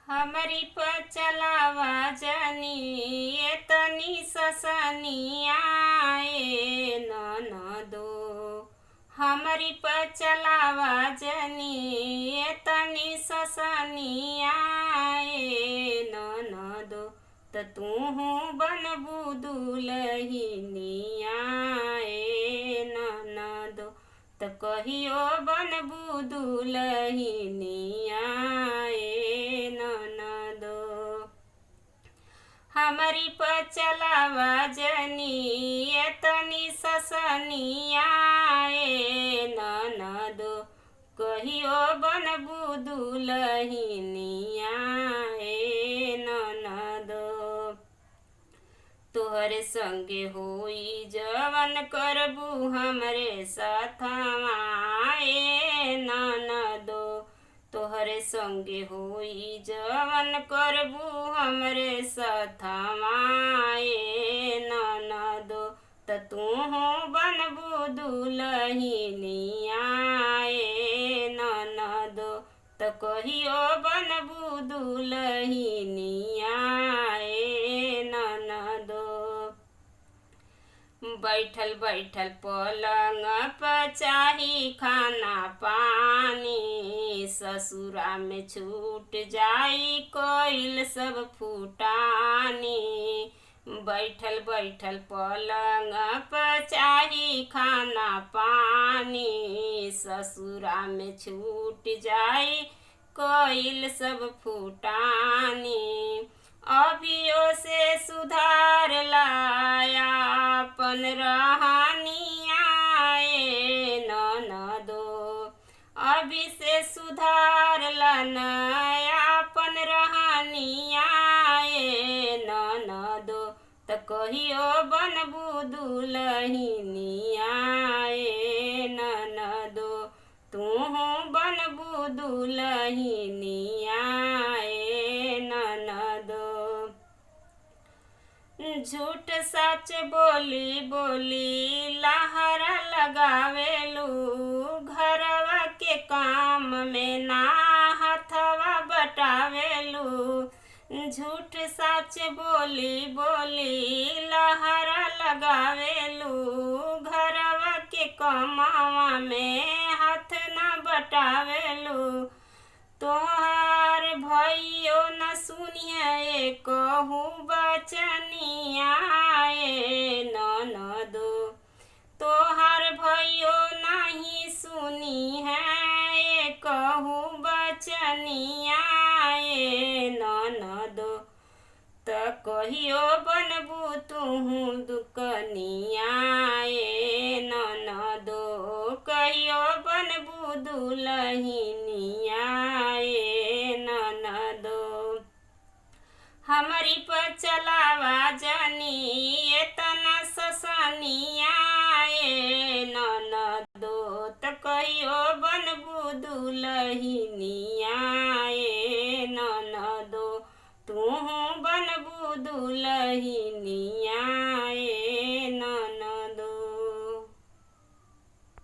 हमरी पर चलावा जनी ये तनी ससनिया ए ननदो। हमरी पर चलावा जनी ये तनी ससनिया ए ननदो। त तूहू बनबू दुलहिनिया ए ननदो। त कहियो बनबू दुलहिनिया ए ननदो। हमरी पर चलावा जनी ये तनी ससनिया ए ननदो। कहियो बनबू दुलहिनिया ए ननदो। तोहरे संगे होई जवन करबू हमरे साथवा ए ननदो। तोहरे संगे होई जवन करबू हमरे साथवा ए ननदो। त तूहू बनबू दुलहिनिया ए ननदो। त कहियो बनबू दुलहिनिया ए ननदो। बैठल बैठल पलंग पर चाही खाना पानी। ससुरा में छूट जाई कोइल सब फूटानी। बैठल बैठल पलंग पर चाही खाना पानी। ससुरा में छूट जाई कोइल सब फूटानी। अभियो से सुधार लाया अपन रहनिया ए ननदो। अभी से सुधार लाया अपन रहनिया ए ननदो। त कहियो बनबू दुलहिनिया ए ननदो। तूहू बनबू दुलहिनिया ए ननदो। झूठ सच बोली बोली लहरा लगावेलू। घरवा के काम में ना हथवा बटावेलू। झूठ सच बोली बोली लहरा लगावेलू। घरवा के कमावा में हाथ ना बटावेलू। तोहार भइयो न सुनिए कहू बचनिया ए ननदो। तोहार भइयो नहीं सुनी है कहू बचनिया ए ननदो। त कहियो बनबू तूहू दुकनिया ए ननदो। कहियो बनबू दुलहिनिया ए ननदो। हमरी पर चलावा जनी